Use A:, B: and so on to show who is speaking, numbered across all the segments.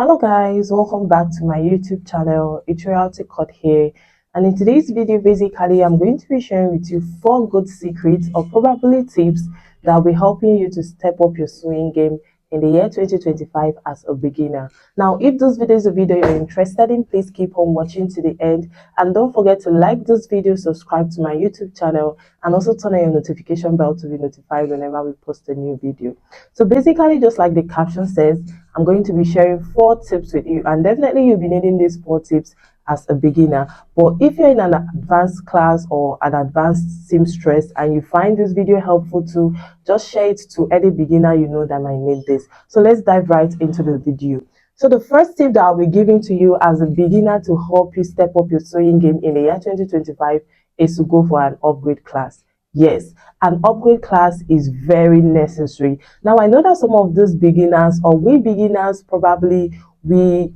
A: Hello guys, welcome back to my YouTube channel. It's Royalty Cut here, and in today's video basically I'm going to be sharing with you 4 good secrets or probably tips that will be helping you to step up your sewing game in the year 2025 as a beginner. Now if this video is a video you're interested in, please keep on watching to the end, and don't forget to like this video, subscribe to my YouTube channel, and also turn on your notification bell to be notified whenever we post a new video. So basically, just like the caption says, I'm going to be sharing 4 tips with you, and definitely you'll be needing these 4 tips as a beginner. But if you're in an advanced class or an advanced seamstress and you find this video helpful too, just share it to any beginner you know that might need this. So let's dive right into the video. So the first tip that I'll be giving to you as a beginner to help you step up your sewing game in the year 2025 is to go for an upgrade class. Yes, an upgrade class is very necessary. Now, I know that some of these beginners, or we beginners, probably we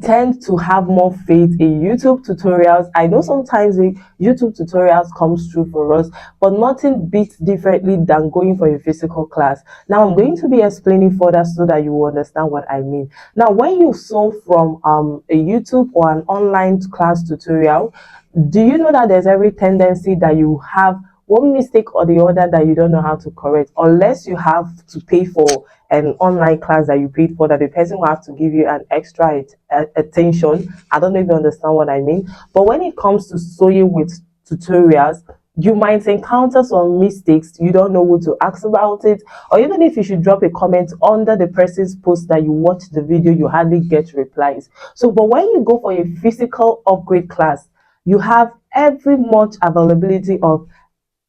A: tend to have more faith in YouTube tutorials. I know sometimes the YouTube tutorials comes through for us, but nothing beats differently than going for a physical class. Now, I'm going to be explaining further so that you will understand what I mean. Now, when you sew from a YouTube or an online class tutorial, do you know that there's every tendency that you have one mistake or the other that you don't know how to correct, unless you have to pay for an online class that you paid for, that the person will have to give you an extra attention. I don't know if you understand what I mean. But when it comes to sewing with tutorials, you might encounter some mistakes. You don't know who to ask about it, or even if you should drop a comment under the person's post that you watch the video, you hardly get replies. So but when you go for a physical upgrade class, you have every much availability of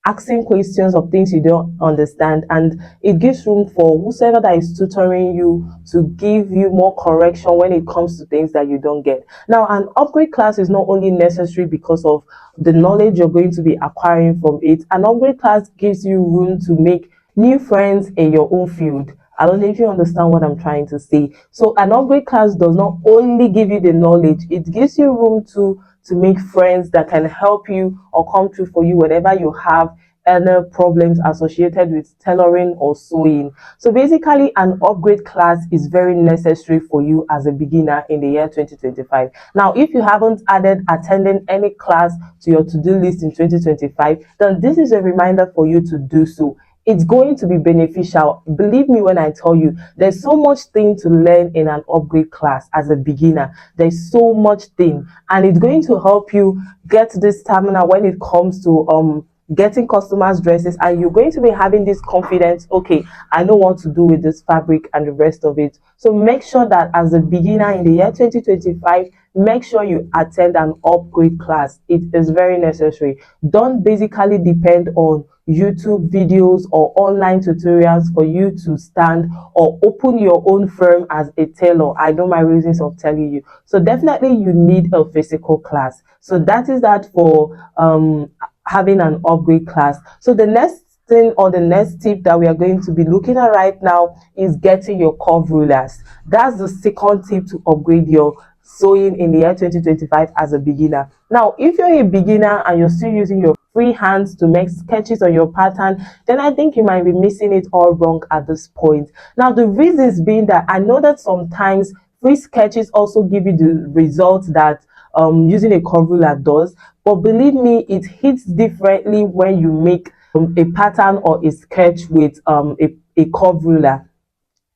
A: asking questions of things you don't understand, and it gives room for whoever that is tutoring you to give you more correction when it comes to things that you don't get. Now, an upgrade class is not only necessary because of the knowledge you're going to be acquiring from it. An upgrade class gives you room to make new friends in your own field. I don't know if you understand what I'm trying to say. So an upgrade class does not only give you the knowledge, it gives you room to make friends that can help you or come through for you whenever you have any problems associated with tailoring or sewing. So basically, an upgrade class is very necessary for you as a beginner in the year 2025. Now, if you haven't added attending any class to your to-do list in 2025, then this is a reminder for you to do so. It's going to be beneficial. Believe me when I tell you, there's so much thing to learn in an upgrade class as a beginner. There's so much thing, and it's going to help you get this stamina when it comes to getting customers dresses, and you're going to be having this confidence. Okay, I know what to do with this fabric and the rest of it. So make sure that as a beginner in the year 2025, make sure you attend an upgrade class. It is very necessary. Don't basically depend on YouTube videos or online tutorials for you to stand or open your own firm as a tailor. I know my reasons of telling you. So definitely you need a physical class. So that is that for having an upgrade class. So the next thing, or the next tip that we are going to be looking at right now, is getting your curve rulers. That's the second tip to upgrade your sewing in the year 2025 as a beginner. Now, if you're a beginner and you're still using your free hands to make sketches on your pattern, then I think you might be missing it all wrong at this point. Now, the reasons being that I know that sometimes free sketches also give you the results that using a curve ruler does, but believe me, it hits differently when you make a pattern or a sketch with a curve ruler.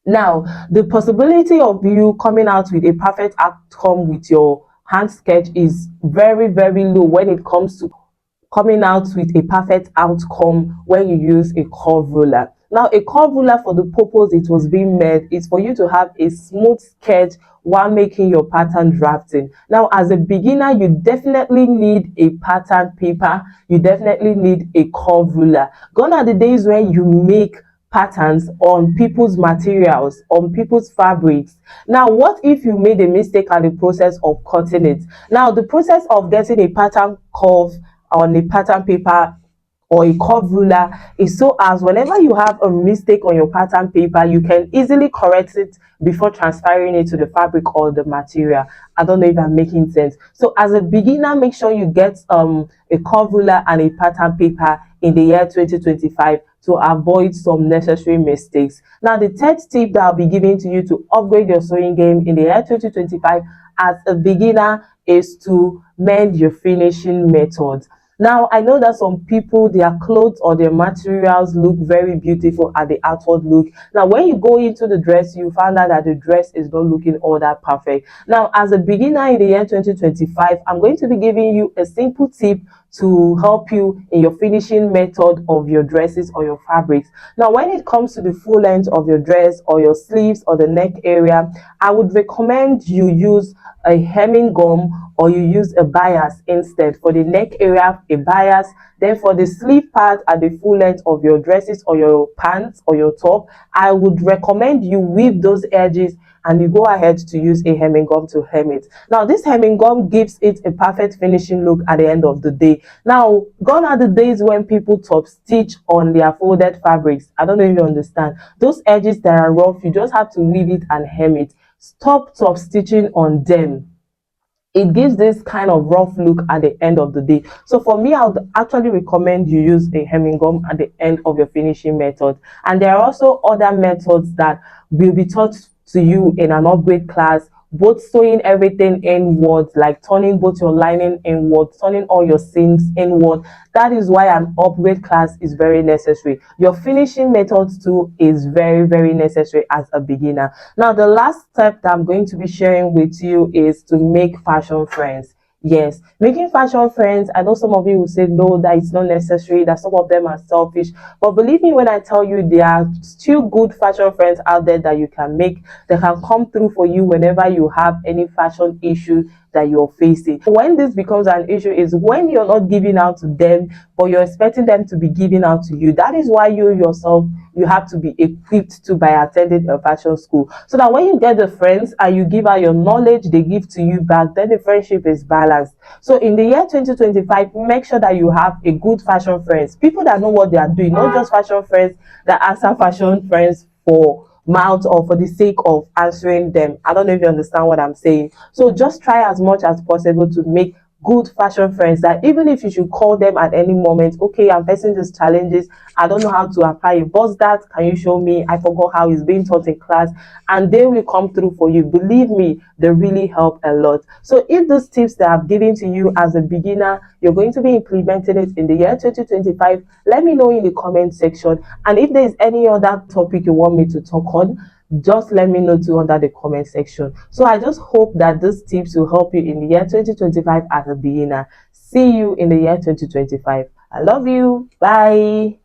A: Now, the possibility of you coming out with a perfect outcome with your hand sketch is very, very low when it comes to coming out with a perfect outcome when you use a curve ruler. Now, a curve ruler, for the purpose it was being made, is for you to have a smooth sketch while making your pattern drafting. Now, as a beginner, you definitely need a pattern paper. You definitely need a curve ruler. Gone are the days when you make patterns on people's materials, on people's fabrics. Now, what if you made a mistake at the process of cutting it? Now, the process of getting a pattern curve on a pattern paper or a curve ruler is so as whenever you have a mistake on your pattern paper, you can easily correct it before transferring it to the fabric or the material. I don't know if I'm making sense. So as a beginner, make sure you get a curve ruler and a pattern paper in the year 2025 to avoid some necessary mistakes. Now, the third tip that I'll be giving to you to upgrade your sewing game in the year 2025 as a beginner is to mend your finishing methods. Now, I know that some people, their clothes or their materials look very beautiful at the outward look. Now, when you go into the dress, you find out that the dress is not looking all that perfect. Now, as a beginner in the year 2025, I'm going to be giving you a simple tip to help you in your finishing method of your dresses or your fabrics. Now, when it comes to the full length of your dress or your sleeves or the neck area, I would recommend you use a hemming gum or you use a bias instead. For the neck area, a bias. Then for the sleeve part at the full length of your dresses or your pants or your top, I would recommend you weave those edges and you go ahead to use a hemming gum to hem it. Now, this hemming gum gives it a perfect finishing look at the end of the day. Now, gone are the days when people top stitch on their folded fabrics. I don't know if you understand. Those edges that are rough, you just have to weave it and hem it. Stop top stitching on them. It gives this kind of rough look at the end of the day. So for me, I would actually recommend you use a hemming gum at the end of your finishing method. And there are also other methods that will be taught to you in an upgrade class, both sewing everything inwards, like turning both your lining inward, turning all your seams inward. That is why an upgrade class is very necessary. Your finishing methods too is very, very necessary as a beginner. Now, the last step that I'm going to be sharing with you is to make fashion friends. Yes, making fashion friends. I know some of you will say no, that it's not necessary, that some of them are selfish. But believe me when I tell you, there are still good fashion friends out there that you can make, that can come through for you whenever you have any fashion issue that you're facing. When this becomes an issue is when you're not giving out to them, but you're expecting them to be giving out to you. That is why you yourself, you have to be equipped to by attending a fashion school, so that when you get the friends and you give out your knowledge, they give to you back, then the friendship is balanced. So in the year 2025, make sure that you have a good fashion friends, people that know what they are doing, not just fashion friends that answer fashion friends for mouth or for the sake of answering them. I don't know if you understand what I'm saying. So just try as much as possible to make good fashion friends that even if you should call them at any moment, okay, I'm facing these challenges, I don't know how to apply it, what's that, can you show me, I forgot how it's being taught in class, and they will come through for you. Believe me, they really help a lot. So if those tips that I've given to you as a beginner, you're going to be implementing it in the year 2025, let me know in the comment section. And if there's any other topic you want me to talk on, just let me know too under the comment section. So I just hope that these tips will help you in the year 2025 as a beginner. See you in the year 2025. I love you. Bye.